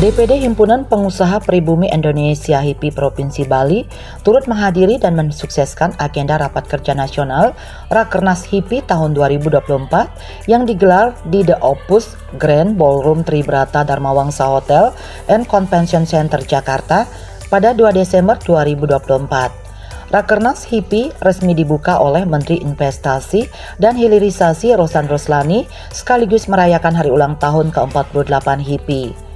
DPD Himpunan Pengusaha Pribumi Indonesia HIPI Provinsi Bali turut menghadiri dan mensukseskan agenda Rapat Kerja Nasional Rakernas HIPI tahun 2024 yang digelar di The Opus Grand Ballroom Tribrata Dharma Wangsa Hotel and Convention Center Jakarta pada 2 Desember 2024. Rakernas HIPI resmi dibuka oleh Menteri Investasi dan Hilirisasi Rosan Roslani sekaligus merayakan hari ulang tahun ke-48 HIPI.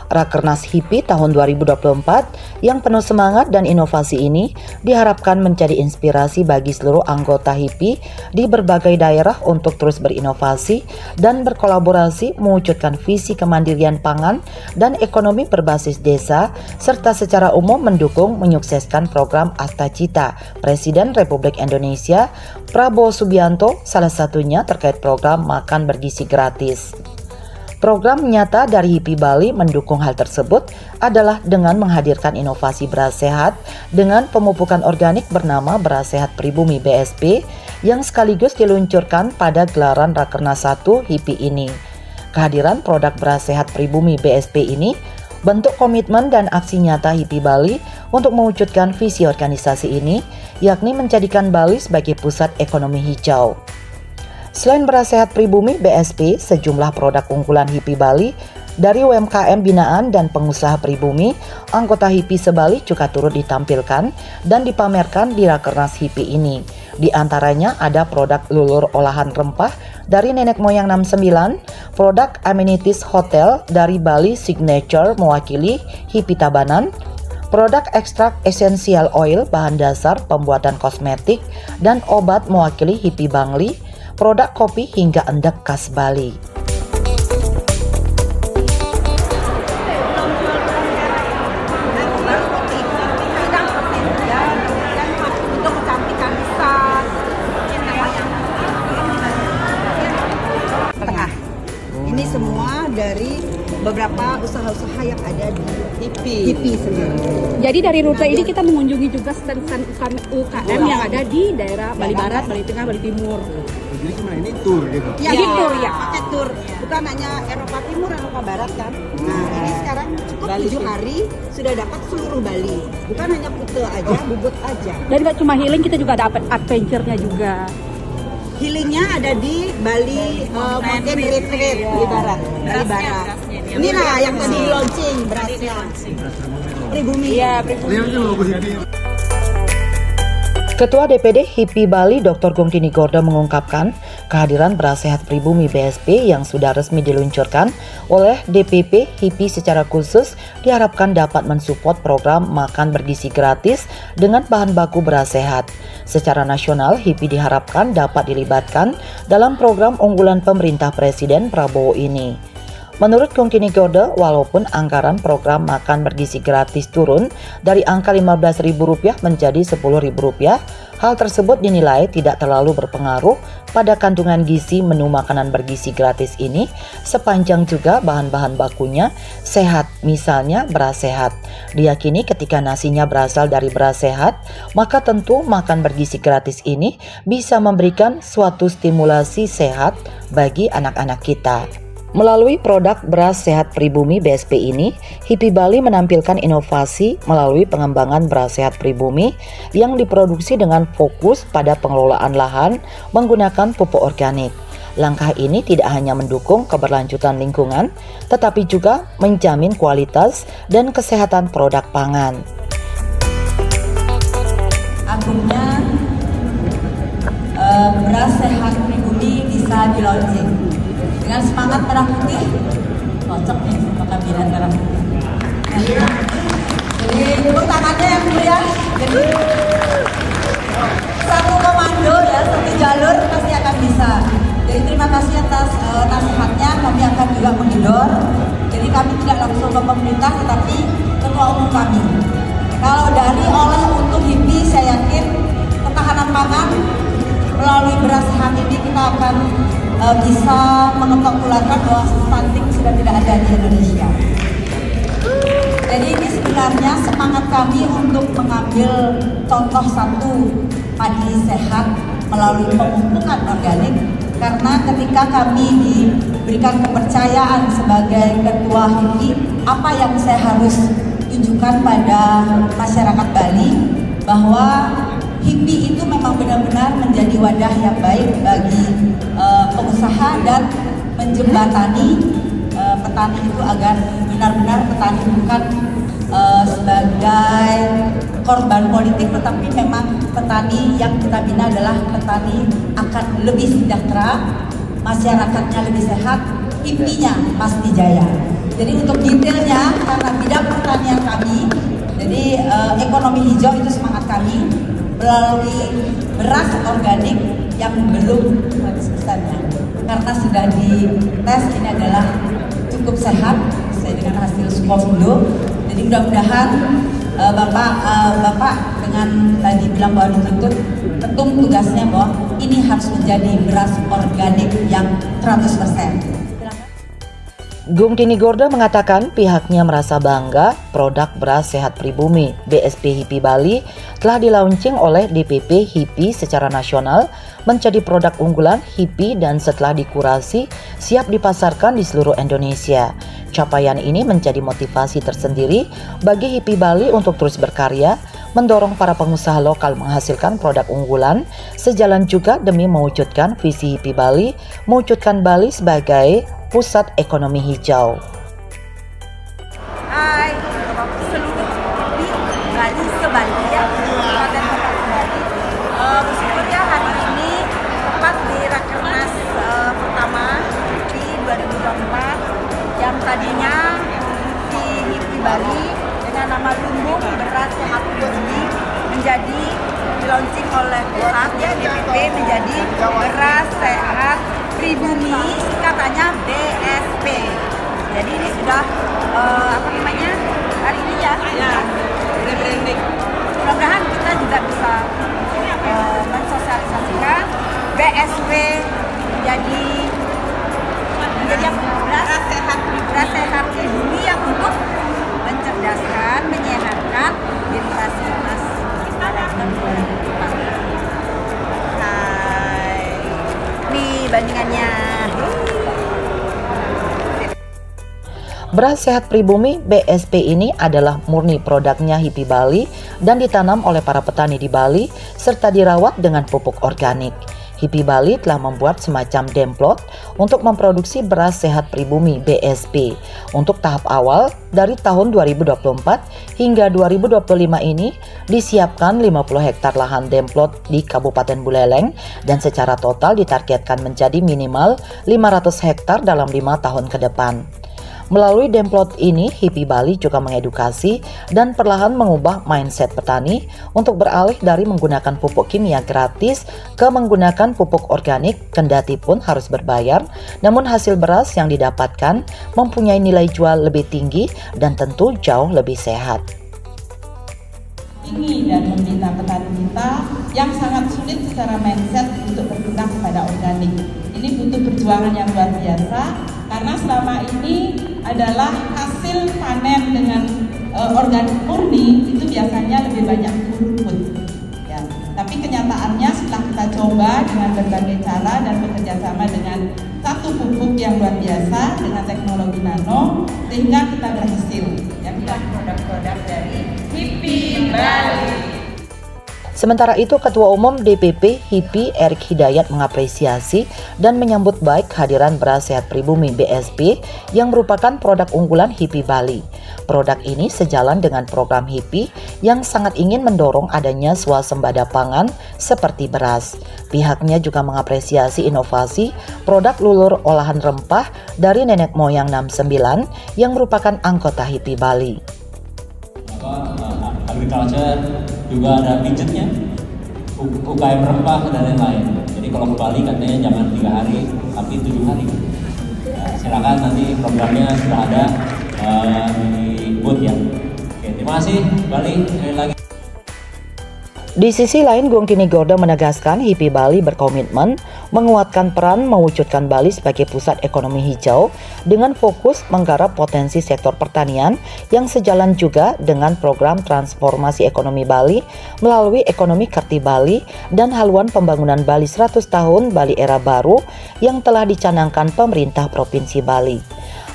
Rakernas HIPI tahun 2024 yang penuh semangat dan inovasi ini diharapkan menjadi inspirasi bagi seluruh anggota HIPI di berbagai daerah untuk terus berinovasi dan berkolaborasi mewujudkan visi kemandirian pangan dan ekonomi berbasis desa, serta secara umum mendukung menyukseskan program Astacita Presiden Republik Indonesia Prabowo Subianto, salah satunya terkait program makan bergizi gratis. Program nyata dari HIPI Bali mendukung hal tersebut adalah dengan menghadirkan inovasi beras sehat dengan pemupukan organik bernama Beras Sehat Pribumi BSP yang sekaligus diluncurkan pada gelaran Rakernas 1 HIPI ini. Kehadiran produk Beras Sehat Pribumi BSP ini bentuk komitmen dan aksi nyata HIPI Bali untuk mewujudkan visi organisasi ini, yakni menjadikan Bali sebagai pusat ekonomi hijau. Selain Beras Sehat Pribumi BSP, sejumlah produk unggulan HIPI Bali dari UMKM binaan dan pengusaha pribumi, anggota HIPI se-Bali juga turut ditampilkan dan dipamerkan di Rakernas HIPI ini. Di antaranya ada produk lulur olahan rempah dari nenek moyang 69, produk amenities hotel dari Bali Signature mewakili HIPI Tabanan, produk ekstrak essential oil bahan dasar pembuatan kosmetik dan obat mewakili HIPI Bangli, produk kopi hingga endek khas Bali. Ini semua dari beberapa usaha-usaha yang ada di HIPI sendiri. Jadi dari rute ini kita mengunjungi juga stand-stand UKM yang ada di daerah Bali Barat, Bali Tengah, Bali Timur. Jadi cuma ini tour gitu? Ya, jadi tour ya. Pakai tour, bukan hanya Eropa Timur, Eropa Barat kan. Nah ini sekarang cukup 7 hari sudah dapat seluruh Bali. Bukan hanya Kuta aja, Bubut aja. Dan gak cuma healing, kita juga dapat adventure-nya juga. Healingnya ada di Bali Mountain Retreat di Barat. Bali Barat. Inilah yang tadi di launching berasnya. Pribumi. Iya, pribumi. Ketua DPD HIPI Bali Dr. Gungtini Gorda mengungkapkan kehadiran Beras Sehat Pribumi BSP yang sudah resmi diluncurkan oleh DPP HIPI secara khusus diharapkan dapat mensupport program makan bergizi gratis dengan bahan baku beras sehat. Secara nasional, HIPI diharapkan dapat dilibatkan dalam program unggulan pemerintah Presiden Prabowo ini. Menurut Gungtini Gorda, walaupun anggaran program makan bergizi gratis turun dari angka Rp15.000 menjadi Rp10.000, hal tersebut dinilai tidak terlalu berpengaruh pada kandungan gizi menu makanan bergizi gratis ini sepanjang juga bahan-bahan bakunya sehat, misalnya beras sehat. Diyakini ketika nasinya berasal dari beras sehat, maka tentu makan bergizi gratis ini bisa memberikan suatu stimulasi sehat bagi anak-anak kita. Melalui produk Beras Sehat Pribumi BSP ini, HIPI Bali menampilkan inovasi melalui pengembangan beras sehat pribumi yang diproduksi dengan fokus pada pengelolaan lahan menggunakan pupuk organik. Langkah ini tidak hanya mendukung keberlanjutan lingkungan, tetapi juga menjamin kualitas dan kesehatan produk pangan. Agungnya Beras Sehat Pribumi bisa di-launching. Dengan semangat merah putih, cocok nih sama kabinet merah putih. Jadi tepuk tangannya yang mulia. Jadi satu komando ya, satu jalur pasti akan bisa. Jadi terima kasih atas nasihatnya, kami akan juga mengendor. Jadi kami tidak langsung ke pemerintah, tetapi ketua umum kami. Kalau dari oleh untuk HIPI, saya yakin ketahanan pangan melalui beras sehat ini kita akan bisa mengetok-ularkan bahwa stunting sudah tidak ada di Indonesia. Jadi ini sebenarnya semangat kami untuk mengambil contoh satu padi sehat melalui pemupukan organik, karena ketika kami diberikan kepercayaan sebagai ketua HIPI, apa yang saya harus tunjukkan pada masyarakat Bali, bahwa HIPI itu memang benar-benar menjadi wadah yang baik bagi pengusaha dan menjembatani petani itu agar benar-benar petani bukan sebagai korban politik, tetapi memang petani yang kita bina adalah petani akan lebih sejahtera, masyarakatnya lebih sehat, HIPI-nya pasti jaya. Jadi untuk detailnya, karena bidang pertanian kami, jadi ekonomi hijau itu semangat kami melalui beras organik yang belum 100%-nya, karena sudah dites ini adalah cukup sehat sesuai dengan hasil Sukoflo. Jadi mudah-mudahan Bapak dengan tadi bilang bahwa dituntut ketum tugasnya bahwa ini harus menjadi beras organik yang 100%. Gung Tini Gorda mengatakan pihaknya merasa bangga produk beras sehat pribumi BSP HIPI Bali telah dilaunching oleh DPP HIPI secara nasional menjadi produk unggulan HIPI dan setelah dikurasi siap dipasarkan di seluruh Indonesia. Capaian ini menjadi motivasi tersendiri bagi HIPI Bali untuk terus berkarya, mendorong para pengusaha lokal menghasilkan produk unggulan, sejalan juga demi mewujudkan visi HIPI Bali, mewujudkan Bali sebagai pusat ekonomi hijau. Hai, seluruh di Bali sebali ya, Kabupaten Kota Bali. Bersyukurnya hari ini tepat di Rakernas pertama di 2024 yang tadinya di HIPI Bali dengan nama lumbung beras sehat pribumi menjadi launching oleh pusat ya DPP menjadi beras sehat pribumi, singkatannya BSP. Jadi ini sudah hari ini ya rebranding. Mudah-mudahan kita juga bisa mensosialisasikan BSP menjadi beras sehat pribumi yang untuk mencerdaskan, menyehatkan generasi emas pada tahun 2024. Bandingannya. Beras sehat pribumi BSP ini adalah murni produknya HIPI Bali dan ditanam oleh para petani di Bali serta dirawat dengan pupuk organik. HIPI Bali telah membuat semacam demplot untuk memproduksi beras sehat pribumi BSP. Untuk tahap awal dari tahun 2024 hingga 2025 ini disiapkan 50 hektar lahan demplot di Kabupaten Buleleng dan secara total ditargetkan menjadi minimal 500 hektar dalam 5 tahun ke depan. Melalui demplot ini, HIPI Bali juga mengedukasi dan perlahan mengubah mindset petani untuk beralih dari menggunakan pupuk kimia gratis ke menggunakan pupuk organik, kendati pun harus berbayar, namun hasil beras yang didapatkan mempunyai nilai jual lebih tinggi dan tentu jauh lebih sehat. Ini dan membina petani kita yang sangat sulit secara mindset untuk berpindah kepada organik. Ini butuh perjuangan yang luar biasa karena selama ini adalah hasil panen dengan organik murni itu biasanya lebih banyak rumput. Ya. Tapi kenyataannya setelah kita coba dengan berbagai cara dan bekerja sama dengan satu pupuk yang luar biasa dengan teknologi nano sehingga kita berhasil. Ya, kita produk-produk dari HIPI Bali. Sementara itu, Ketua Umum DPP HIPI Erick Hidayat mengapresiasi dan menyambut baik kehadiran beras sehat pribumi BSP yang merupakan produk unggulan HIPI Bali. Produk ini sejalan dengan program HIPI yang sangat ingin mendorong adanya swasembada pangan seperti beras. Pihaknya juga mengapresiasi inovasi produk lulur olahan rempah dari nenek moyang 69 yang merupakan anggota HIPI Bali. Agriculture juga ada gadgetnya, UKM rempah dan lain-lain. Jadi kalau ke Bali katanya jangan 3 hari, tapi 7 hari. Ya, silakan nanti programnya sudah ada di booth ya. Oke, terima kasih Bali sekali lagi. Di sisi lain, Gung Tini Gorda menegaskan HIPI Bali berkomitmen menguatkan peran mewujudkan Bali sebagai pusat ekonomi hijau dengan fokus menggarap potensi sektor pertanian yang sejalan juga dengan program transformasi ekonomi Bali melalui ekonomi Kerti Bali dan haluan pembangunan Bali 100 tahun Bali era baru yang telah dicanangkan pemerintah Provinsi Bali.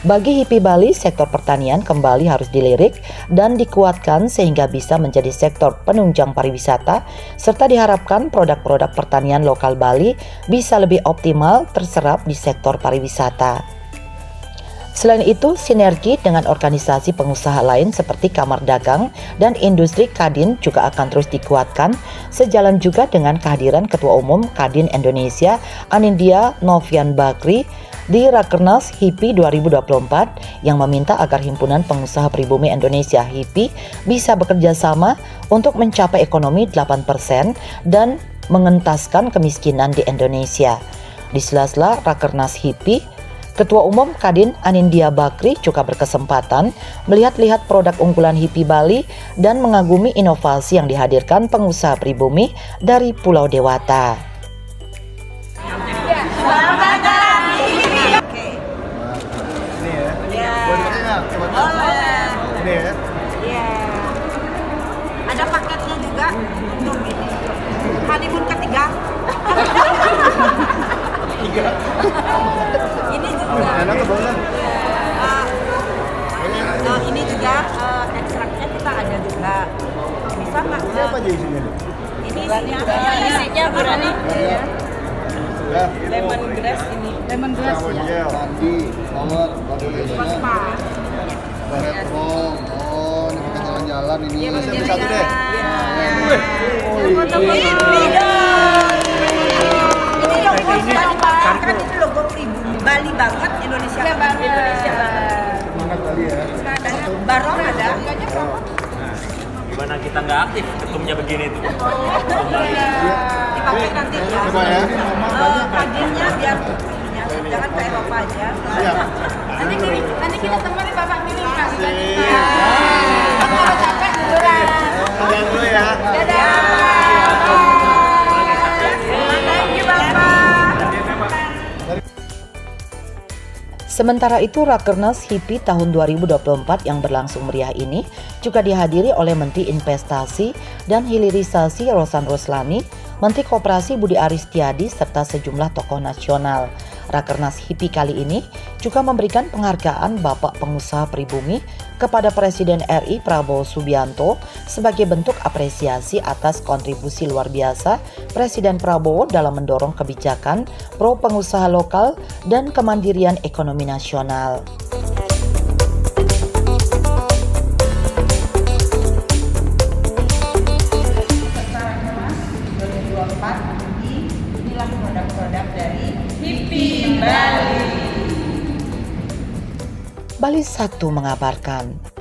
Bagi HIPI Bali, sektor pertanian kembali harus dilirik dan dikuatkan sehingga bisa menjadi sektor penunjang pariwisata, serta diharapkan produk-produk pertanian lokal Bali bisa lebih optimal terserap di sektor pariwisata. Selain itu, sinergi dengan organisasi pengusaha lain seperti Kamar Dagang dan Industri Kadin juga akan terus dikuatkan, sejalan juga dengan kehadiran Ketua Umum Kadin Indonesia Anindya Novian Bakri di Rakernas HIPI 2024 yang meminta agar Himpunan Pengusaha Pribumi Indonesia HIPI bisa bekerja sama untuk mencapai ekonomi 8% dan mengentaskan kemiskinan di Indonesia. Di sela-sela Rakernas HIPI, Ketua Umum Kadin Anindya Bakri juga berkesempatan melihat-lihat produk unggulan HIPI Bali dan mengagumi inovasi yang dihadirkan pengusaha pribumi dari Pulau Dewata. Ini ya. Iya. Ada paketnya juga untuk ini. Honeymoon ketiga. Ini juga. Enak ke bawah. Ini juga ekstraknya kita ada juga. Ini sama. Ini apa aja isinya? Ini isinya berani. Ya. Lemongrass ini. Lemongrass ya. Tadi, power, Paspa. platform. Oh, ini pakai jalan-jalan ini. Iya, Satu deh. Iya. Oh, Ini logo Bali banget, kan itu logo pribumi Bali banget, Indonesia banget. Indonesia banget. Semangat kali ya. Barong ada. Gimana kita nggak aktif ketumnya begini tuh? Dipakai nanti ya. Coba ya. Kadinnya biar ininya, jangan ke Eropa aja. Siap. Nanti kita temenin Bapak Milik Kak. Kalau capek tiduran. Pulang dulu ya. Dadah. Thank you Bapak. Sementara itu, Rakernas HIPI tahun 2024 yang berlangsung meriah ini juga dihadiri oleh Menteri Investasi dan Hilirisasi Rosan Roslani, Menteri Koperasi Budi Aristiadi, serta sejumlah tokoh nasional. Rakernas HIPI kali ini juga memberikan penghargaan Bapak Pengusaha Pribumi kepada Presiden RI Prabowo Subianto sebagai bentuk apresiasi atas kontribusi luar biasa Presiden Prabowo dalam mendorong kebijakan pro pengusaha lokal dan kemandirian ekonomi nasional. Inilah produk-produk dari HIPI Bali. Bali 1 mengabarkan.